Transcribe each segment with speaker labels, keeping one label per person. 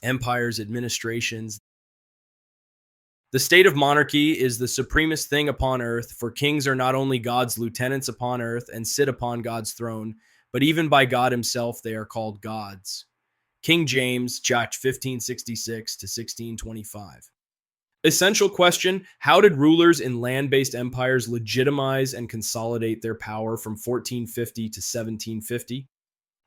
Speaker 1: empires, administrations. The state of monarchy is the supremest thing upon earth, for kings are not only God's lieutenants upon earth and sit upon God's throne, but even by God himself they are called gods. King James, Chapter 1566 to 1625. Essential question: how did rulers in land-based empires legitimize and consolidate their power from 1450 to 1750?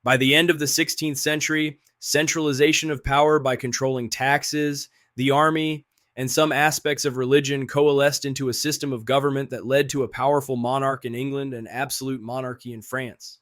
Speaker 1: By the end of the 16th century, centralization of power by controlling taxes, the army, and some aspects of religion coalesced into a system of government that led to a powerful monarch in England and absolute monarchy in France.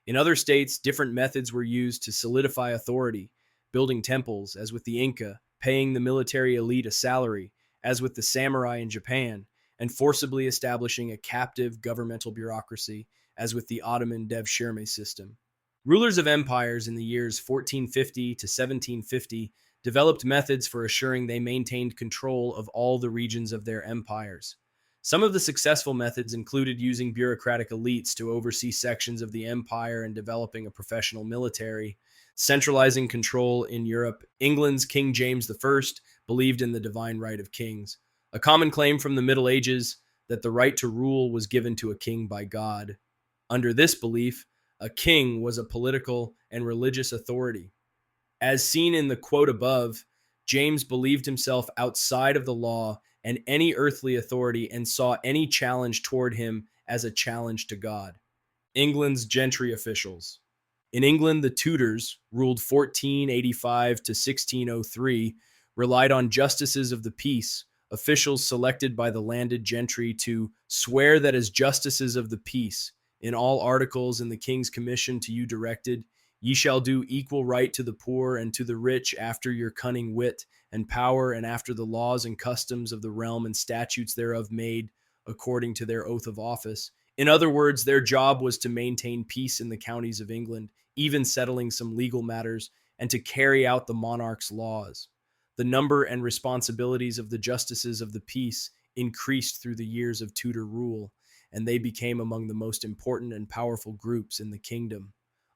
Speaker 1: In other states, different methods were used to solidify authority, building temples, as with the Inca, paying the military elite a salary, as with the samurai in Japan, and forcibly establishing a captive governmental bureaucracy, as with the Ottoman devshirme system. Rulers of empires in the years 1450 to 1750 developed methods for assuring they maintained control of all the regions of their empires. Some of the successful methods included using bureaucratic elites to oversee sections of the empire and developing a professional military, centralizing control in Europe. England's King James I believed in the divine right of kings, a common claim from the Middle Ages that the right to rule was given to a king by God. Under this belief, a king was a political and religious authority. As seen in the quote above, James believed himself outside of the law and any earthly authority and saw any challenge toward him as a challenge to God. England's gentry officials. In England, the Tudors, ruled 1485 to 1603, relied on justices of the peace, officials selected by the landed gentry to swear that as justices of the peace, in all articles in the king's commission to you directed, ye shall do equal right to the poor and to the rich after your cunning wit and power and after the laws and customs of the realm and statutes thereof made according to their oath of office. In other words, their job was to maintain peace in the counties of England, even settling some legal matters, and to carry out the monarch's laws. The number and responsibilities of the justices of the peace increased through the years of Tudor rule, and they became among the most important and powerful groups in the kingdom.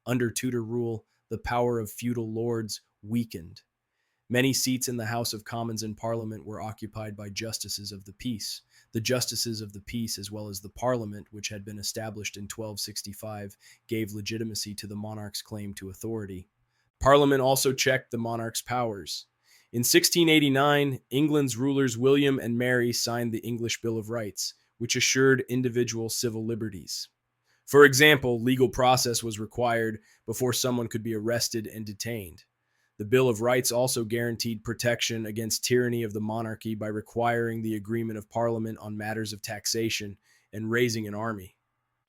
Speaker 1: Under Tudor rule, the power of feudal lords weakened. Many seats in the House of Commons and Parliament were occupied by justices of the peace. The justices of the peace, as well as the Parliament, which had been established in 1265, gave legitimacy to the monarch's claim to authority. Parliament also checked the monarch's powers. In 1689, England's rulers William and Mary signed the English Bill of Rights, which assured individual civil liberties. For example, legal process was required before someone could be arrested and detained. The Bill of Rights also guaranteed protection against tyranny of the monarchy by requiring the agreement of Parliament on matters of taxation and raising an army.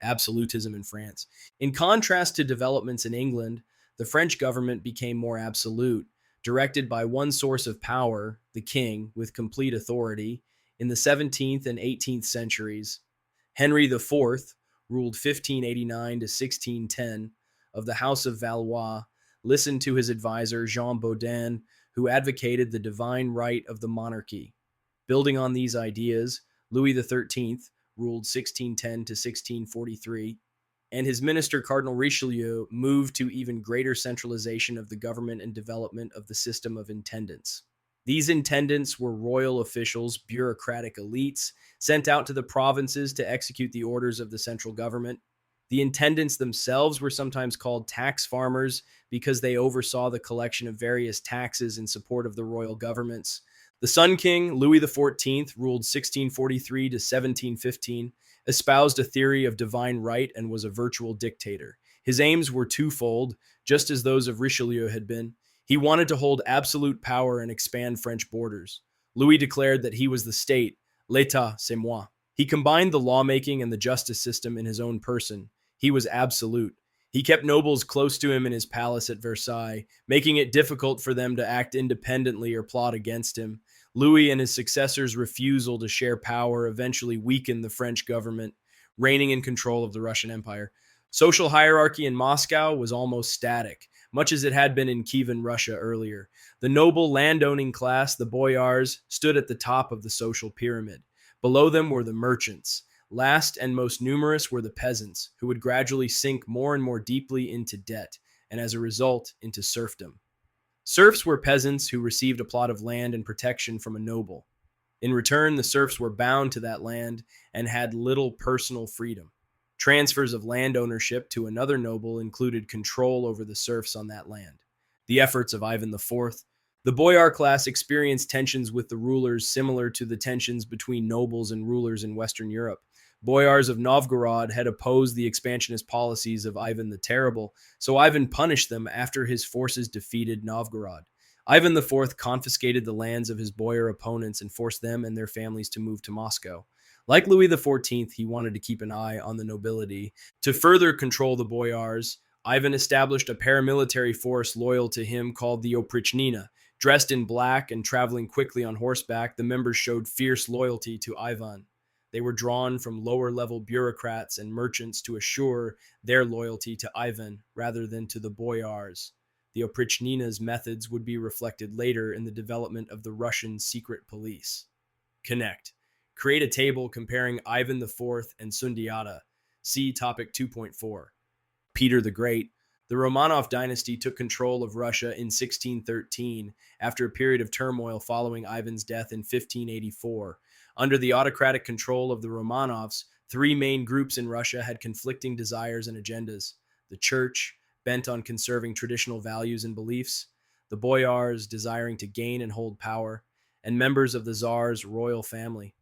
Speaker 1: Absolutism in France. In contrast to developments in England, the French government became more absolute, directed by one source of power, the king, with complete authority. In the 17th and 18th centuries, Henry IV ruled 1589 to 1610, of the House of Valois, listened to his advisor Jean Bodin, who advocated the divine right of the monarchy. Building on these ideas, Louis XIII ruled 1610 to 1643, and his minister Cardinal Richelieu moved to even greater centralization of the government and development of the system of intendants. These intendants were royal officials, bureaucratic elites, sent out to the provinces to execute the orders of the central government. The intendants themselves were sometimes called tax farmers because they oversaw the collection of various taxes in support of the royal governments. The Sun King, Louis XIV, ruled 1643 to 1715, espoused a theory of divine right and was a virtual dictator. His aims were twofold, just as those of Richelieu had been. He wanted to hold absolute power and expand French borders. Louis declared that he was the state, l'état, c'est moi. He combined the lawmaking and the justice system in his own person. He was absolute. He kept nobles close to him in his palace at Versailles, making it difficult for them to act independently or plot against him. Louis and his successors' refusal to share power eventually weakened the French government, reigning in control of the Russian Empire. Social hierarchy in Moscow was almost static, much as it had been in Kievan, Russia earlier. The noble landowning class, the boyars, stood at the top of the social pyramid. Below them were the merchants. Last and most numerous were the peasants, who would gradually sink more and more deeply into debt, and as a result, into serfdom. Serfs were peasants who received a plot of land and protection from a noble. In return, the serfs were bound to that land and had little personal freedom. Transfers of land ownership to another noble included control over the serfs on that land. The efforts of Ivan IV. The boyar class experienced tensions with the rulers similar to the tensions between nobles and rulers in Western Europe. Boyars of Novgorod had opposed the expansionist policies of Ivan the Terrible, so Ivan punished them after his forces defeated Novgorod. Ivan IV confiscated the lands of his boyar opponents and forced them and their families to move to Moscow. Like Louis XIV, he wanted to keep an eye on the nobility. To further control the boyars, Ivan established a paramilitary force loyal to him called the Oprichnina. Dressed in black and traveling quickly on horseback, the members showed fierce loyalty to Ivan. They were drawn from lower-level bureaucrats and merchants to assure their loyalty to Ivan rather than to the boyars. The Oprichnina's methods would be reflected later in the development of the Russian secret police. Connect. Create a table comparing Ivan IV and Sundiata. See topic 2.4. Peter the Great. The Romanov dynasty took control of Russia in 1613 after a period of turmoil following Ivan's death in 1584. Under the autocratic control of the Romanovs, three main groups in Russia had conflicting desires and agendas. The church, bent on conserving traditional values and beliefs, the boyars, desiring to gain and hold power, and members of the Tsar's royal family.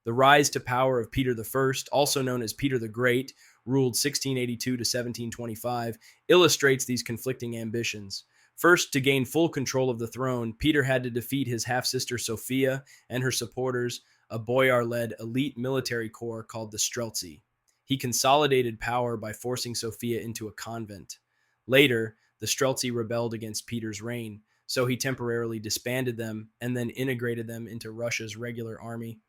Speaker 1: The rise to power of Peter I, also known as Peter the Great, ruled 1682 to 1725, illustrates these conflicting ambitions. First, to gain full control of the throne, Peter had to defeat his half-sister Sophia and her supporters, a boyar-led elite military corps called the Streltsy. He consolidated power by forcing Sophia into a convent. Later, the Streltsy rebelled against Peter's reign, so he temporarily disbanded them and then integrated them into Russia's regular army.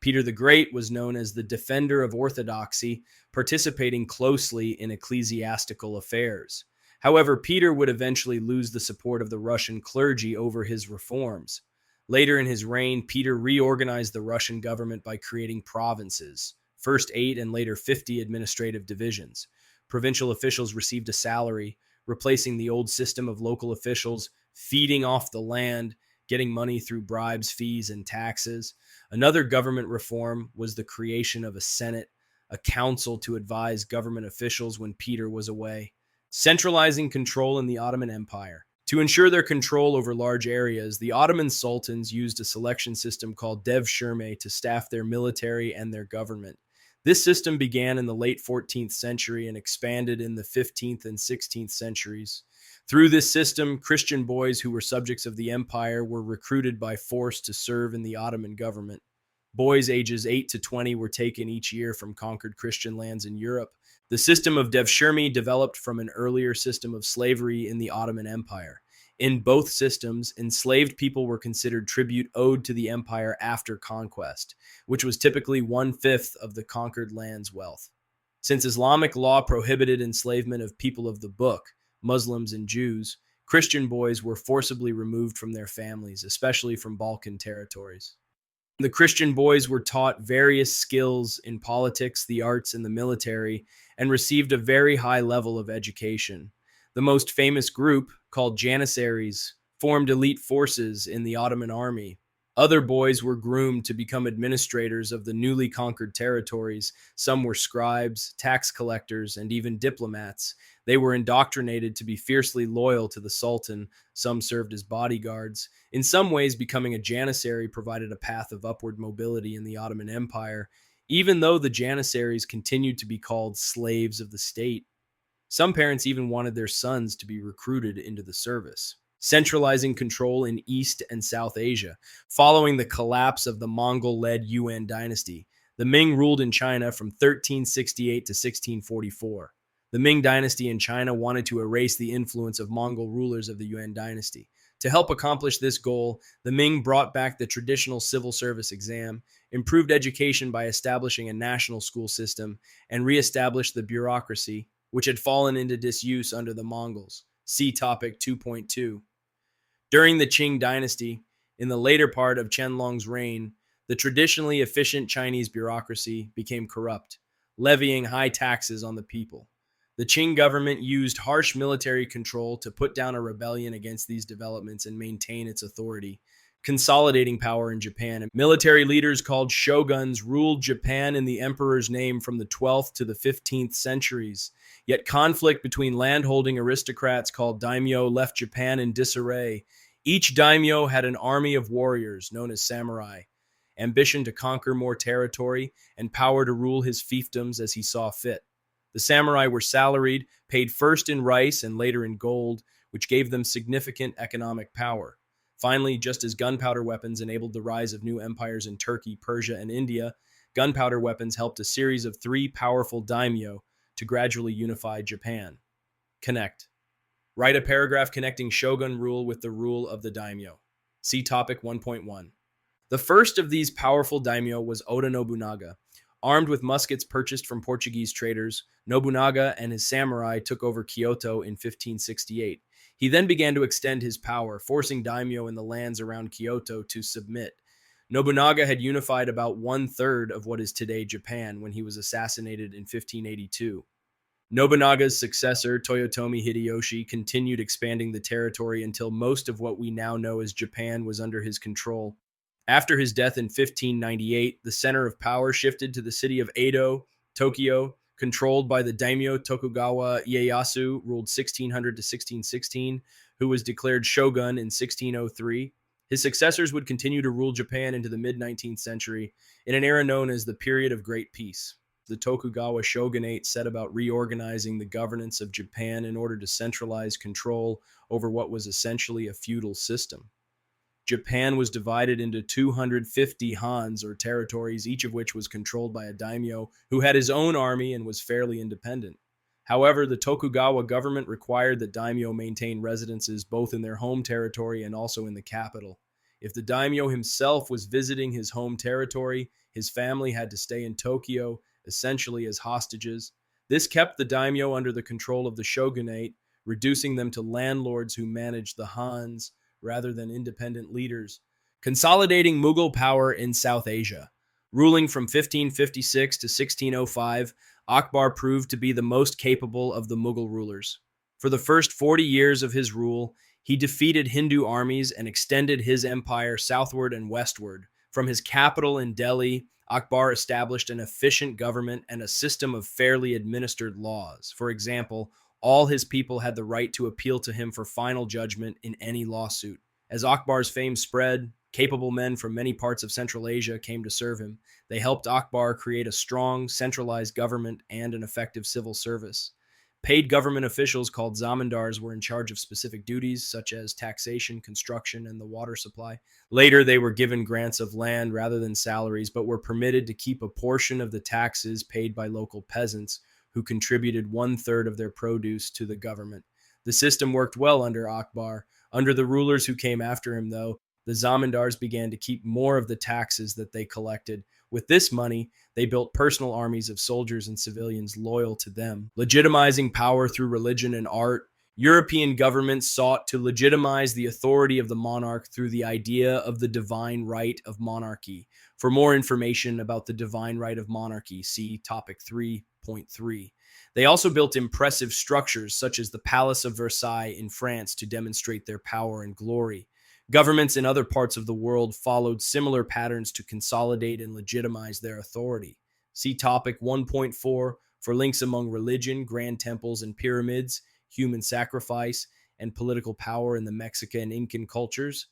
Speaker 1: Peter the Great was known as the defender of orthodoxy, participating closely in ecclesiastical affairs. However, Peter would eventually lose the support of the Russian clergy over his reforms. Later in his reign, Peter reorganized the Russian government by creating provinces, first 8 and later 50 administrative divisions. Provincial officials received a salary, replacing the old system of local officials feeding off the land, getting money through bribes, fees, and taxes. Another government reform was the creation of a Senate, a council to advise government officials when Peter was away. Centralizing control in the Ottoman Empire. To ensure their control over large areas, the Ottoman sultans used a selection system called devshirme to staff their military and their government. This system began in the late 14th century and expanded in the 15th and 16th centuries. Through this system, Christian boys who were subjects of the empire were recruited by force to serve in the Ottoman government. Boys ages 8 to 20 were taken each year from conquered Christian lands in Europe. The system of devshirme developed from an earlier system of slavery in the Ottoman Empire. In both systems, enslaved people were considered tribute owed to the empire after conquest, which was typically 1/5 of the conquered land's wealth. Since Islamic law prohibited enslavement of people of the book, Muslims and Jews, Christian boys were forcibly removed from their families, especially from Balkan territories. The Christian boys were taught various skills in politics, the arts, and the military, and received a very high level of education. The most famous group, called Janissaries, formed elite forces in the Ottoman army. Other boys were groomed to become administrators of the newly conquered territories. Some were scribes, tax collectors, and even diplomats. They were indoctrinated to be fiercely loyal to the Sultan. Some served as bodyguards. In some ways, becoming a Janissary provided a path of upward mobility in the Ottoman Empire, even though the Janissaries continued to be called slaves of the state. Some parents even wanted their sons to be recruited into the service. Centralizing control in East and South Asia. Following the collapse of the Mongol-led Yuan dynasty, the Ming ruled in China from 1368 to 1644. The Ming dynasty in China wanted to erase the influence of Mongol rulers of the Yuan dynasty. To help accomplish this goal, the Ming brought back the traditional civil service exam, improved education by establishing a national school system, and reestablished the bureaucracy, which had fallen into disuse under the Mongols. See topic 2.2. During the Qing dynasty, in the later part of Qianlong's reign, the traditionally efficient Chinese bureaucracy became corrupt, levying high taxes on the people. The Qing government used harsh military control to put down a rebellion against these developments and maintain its authority. Consolidating power in Japan. Military leaders called shoguns ruled Japan in the emperor's name from the 12th to the 15th centuries. Yet conflict between landholding aristocrats called daimyo left Japan in disarray. Each daimyo had an army of warriors known as samurai, ambition to conquer more territory, and power to rule his fiefdoms as he saw fit. The samurai were salaried, paid first in rice and later in gold, which gave them significant economic power. Finally, just as gunpowder weapons enabled the rise of new empires in Turkey, Persia, and India, gunpowder weapons helped a series of three powerful daimyo to gradually unify Japan. Connect. Write a paragraph connecting shogun rule with the rule of the daimyo. See topic 1.1. The first of these powerful daimyo was Oda Nobunaga. Armed with muskets purchased from Portuguese traders, Nobunaga and his samurai took over Kyoto in 1568. He then began to extend his power, forcing daimyo in the lands around Kyoto to submit. Nobunaga had unified about one-third of what is today Japan when he was assassinated in 1582. Nobunaga's successor, Toyotomi Hideyoshi, continued expanding the territory until most of what we now know as Japan was under his control. After his death in 1598, the center of power shifted to the city of Edo, Tokyo, controlled by the daimyo Tokugawa Ieyasu, ruled 1600 to 1616, who was declared shogun in 1603. His successors would continue to rule Japan into the mid-19th century in an era known as the Period of Great Peace. The Tokugawa shogunate set about reorganizing the governance of Japan in order to centralize control over what was essentially a feudal system. Japan was divided into 250 Hans, or territories, each of which was controlled by a daimyo who had his own army and was fairly independent. However, the Tokugawa government required that daimyo maintain residences both in their home territory and also in the capital. If the daimyo himself was visiting his home territory, his family had to stay in Tokyo, essentially as hostages. This kept the daimyo under the control of the shogunate, reducing them to landlords who managed the Hans rather than independent leaders. Consolidating Mughal power in South Asia. Ruling from 1556 to 1605, Akbar proved to be the most capable of the Mughal rulers. For the first 40 years of his rule, he defeated Hindu armies and extended his empire southward and westward. From his capital in Delhi, Akbar established an efficient government and a system of fairly administered laws. For example, all his people had the right to appeal to him for final judgment in any lawsuit. As Akbar's fame spread, capable men from many parts of Central Asia came to serve him. They helped Akbar create a strong, centralized government and an effective civil service. Paid government officials called zamindars were in charge of specific duties such as taxation, construction, and the water supply. Later, they were given grants of land rather than salaries, but were permitted to keep a portion of the taxes paid by local peasants, who contributed one-third of their produce to the government. The system worked well under Akbar. Under the rulers who came after him, though, the zamindars began to keep more of the taxes that they collected. With this money, they built personal armies of soldiers and civilians loyal to them. Legitimizing power through religion and art. European governments sought to legitimize the authority of the monarch through the idea of the divine right of monarchy. For more information about the divine right of monarchy, see topic 3.3. They also built impressive structures such as the Palace of Versailles in France to demonstrate their power and glory. Governments in other parts of the world followed similar patterns to consolidate and legitimize their authority. See topic 1.4 for links among religion, grand temples and pyramids, human sacrifice, and political power in the Mexican and Incan cultures.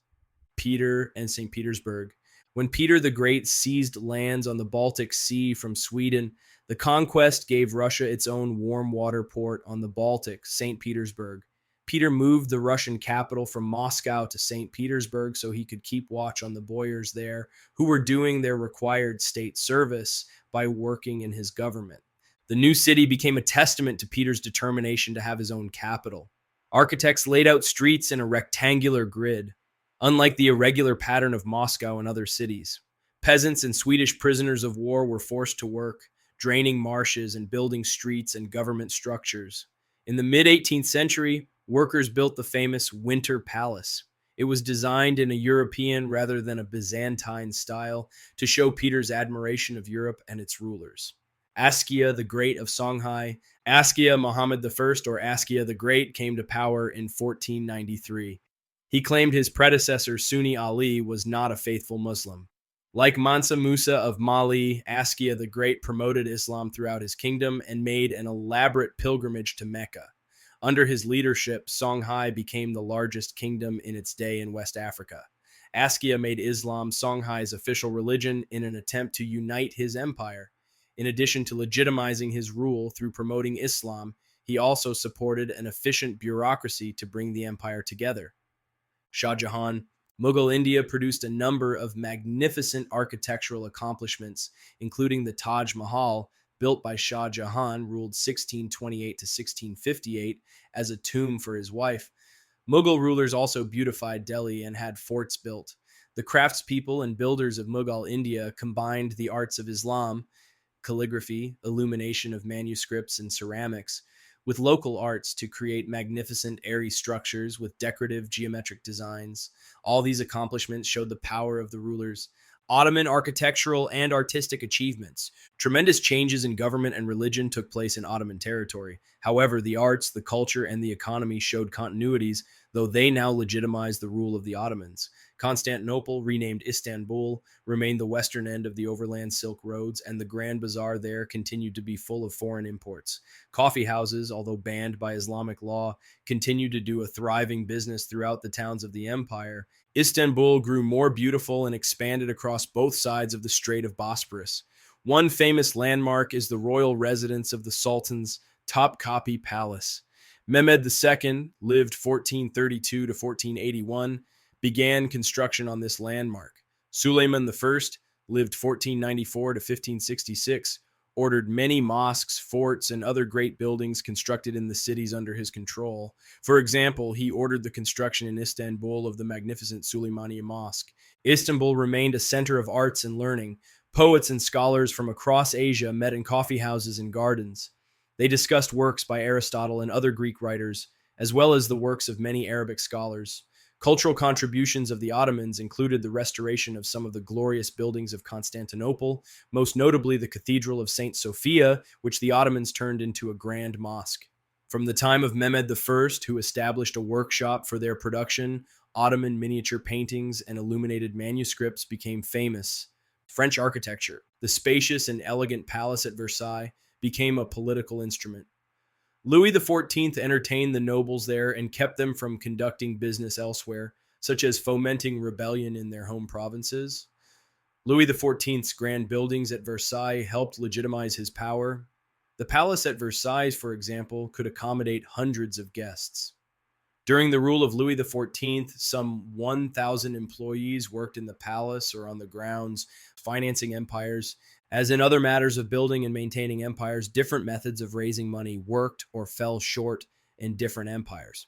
Speaker 1: Peter and St. Petersburg. When Peter the Great seized lands on the Baltic Sea from Sweden, the conquest gave Russia its own warm water port on the Baltic, St. Petersburg. Peter moved the Russian capital from Moscow to St. Petersburg so he could keep watch on the boyars there, who were doing their required state service by working in his government. The new city became a testament to Peter's determination to have his own capital. Architects laid out streets in a rectangular grid, unlike the irregular pattern of Moscow and other cities. Peasants and Swedish prisoners of war were forced to work, draining marshes and building streets and government structures. In the mid-18th century, workers built the famous Winter Palace. It was designed in a European rather than a Byzantine style to show Peter's admiration of Europe and its rulers. Askia the Great of Songhai. Askia Muhammad I, or Askia the Great, came to power in 1493. He claimed his predecessor, Sunni Ali, was not a faithful Muslim. Like Mansa Musa of Mali, Askia the Great promoted Islam throughout his kingdom and made an elaborate pilgrimage to Mecca. Under his leadership, Songhai became the largest kingdom in its day in West Africa. Askia made Islam Songhai's official religion in an attempt to unite his empire. In addition to legitimizing his rule through promoting Islam, he also supported an efficient bureaucracy to bring the empire together. Shah Jahan. Mughal India produced a number of magnificent architectural accomplishments, including the Taj Mahal, built by Shah Jahan, ruled 1628 to 1658, as a tomb for his wife. Mughal rulers also beautified Delhi and had forts built. The craftspeople and builders of Mughal India combined the arts of Islam, calligraphy, illumination of manuscripts, and ceramics, with local arts to create magnificent airy structures with decorative geometric designs. All these accomplishments showed the power of the rulers. Ottoman architectural and artistic achievements. Tremendous changes in government and religion took place in Ottoman territory. However, the arts, the culture, and the economy showed continuities, though they now legitimized the rule of the Ottomans. Constantinople, renamed Istanbul, remained the western end of the overland Silk Roads, and the Grand Bazaar there continued to be full of foreign imports. Coffee houses, although banned by Islamic law, continued to do a thriving business throughout the towns of the empire. Istanbul grew more beautiful and expanded across both sides of the Strait of Bosporus. One famous landmark is the royal residence of the Sultan's Topkapi Palace. Mehmed II, lived 1432 to 1481, began construction on this landmark. Suleiman I, lived 1494 to 1566, ordered many mosques, forts, and other great buildings constructed in the cities under his control. For example, he ordered the construction in Istanbul of the magnificent Suleymaniye Mosque. Istanbul remained a center of arts and learning. Poets and scholars from across Asia met in coffee houses and gardens. They discussed works by Aristotle and other Greek writers, as well as the works of many Arabic scholars. Cultural contributions of the Ottomans included the restoration of some of the glorious buildings of Constantinople, most notably the Cathedral of St. Sophia, which the Ottomans turned into a grand mosque. From the time of Mehmed I, who established a workshop for their production, Ottoman miniature paintings and illuminated manuscripts became famous. French architecture. The spacious and elegant palace at Versailles became a political instrument. Louis XIV entertained the nobles there and kept them from conducting business elsewhere, such as fomenting rebellion in their home provinces. Louis XIV's grand buildings at Versailles helped legitimize his power. The palace at Versailles, for example, could accommodate hundreds of guests. During the rule of Louis XIV, some 1,000 employees worked in the palace or on the grounds, financing empires. As in other matters of building and maintaining empires, different methods of raising money worked or fell short in different empires.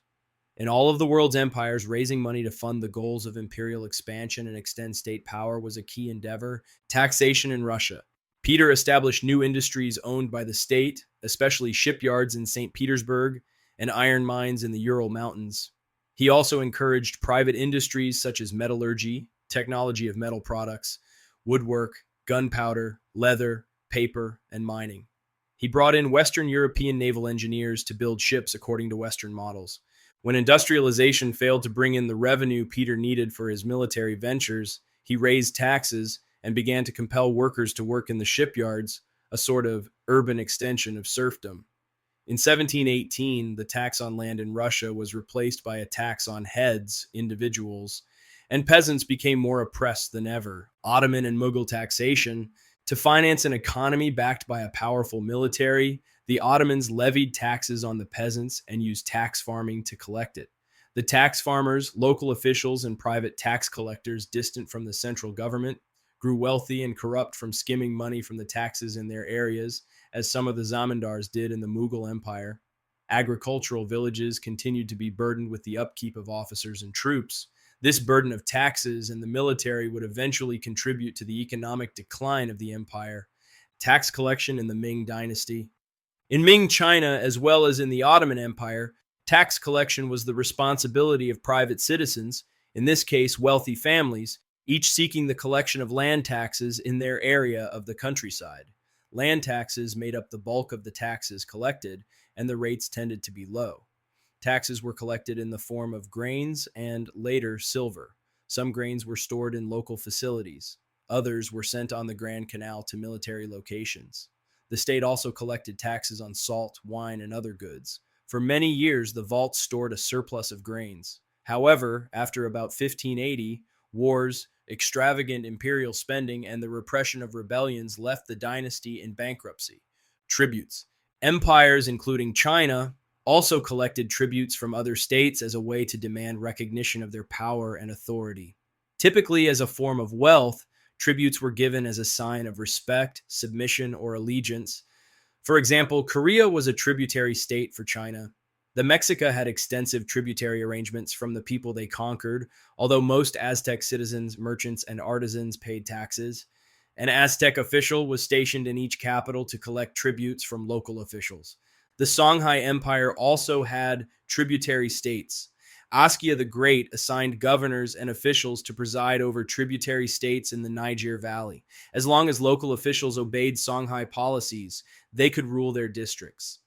Speaker 1: In all of the world's empires, raising money to fund the goals of imperial expansion and extend state power was a key endeavor. Taxation in Russia. Peter established new industries owned by the state, especially shipyards in St. Petersburg and iron mines in the Ural Mountains. He also encouraged private industries such as metallurgy, technology of metal products, woodwork, gunpowder, leather, paper, and mining. He brought in Western European naval engineers to build ships according to Western models. When industrialization failed to bring in the revenue Peter needed for his military ventures, he raised taxes and began to compel workers to work in the shipyards, a sort of urban extension of serfdom. In 1718, the tax on land in Russia was replaced by a tax on heads, individuals, and peasants became more oppressed than ever. Ottoman and Mughal taxation. To finance an economy backed by a powerful military, the Ottomans levied taxes on the peasants and used tax farming to collect it. The tax farmers, local officials, and private tax collectors distant from the central government grew wealthy and corrupt from skimming money from the taxes in their areas, as some of the zamindars did in the Mughal Empire. Agricultural villages continued to be burdened with the upkeep of officers and troops. This burden of taxes and the military would eventually contribute to the economic decline of the empire. Tax collection in the Ming dynasty. In Ming China, as well as in the Ottoman Empire, tax collection was the responsibility of private citizens, in this case wealthy families, each seeking the collection of land taxes in their area of the countryside. Land taxes made up the bulk of the taxes collected, and the rates tended to be low. Taxes were collected in the form of grains and, later, silver. Some grains were stored in local facilities. Others were sent on the Grand Canal to military locations. The state also collected taxes on salt, wine, and other goods. For many years, the vaults stored a surplus of grains. However, after about 1580, wars, extravagant imperial spending, and the repression of rebellions left the dynasty in bankruptcy. Tributes. Empires, including China, also collected tributes from other states as a way to demand recognition of their power and authority. Typically, as a form of wealth, tributes were given as a sign of respect, submission, or allegiance. For example, Korea was a tributary state for China. The Mexica had extensive tributary arrangements from the people they conquered, although most Aztec citizens, merchants, and artisans paid taxes. An Aztec official was stationed in each capital to collect tributes from local officials. The Songhai Empire also had tributary states. Askia the Great assigned governors and officials to preside over tributary states in the Niger Valley. As long as local officials obeyed Songhai policies, they could rule their districts.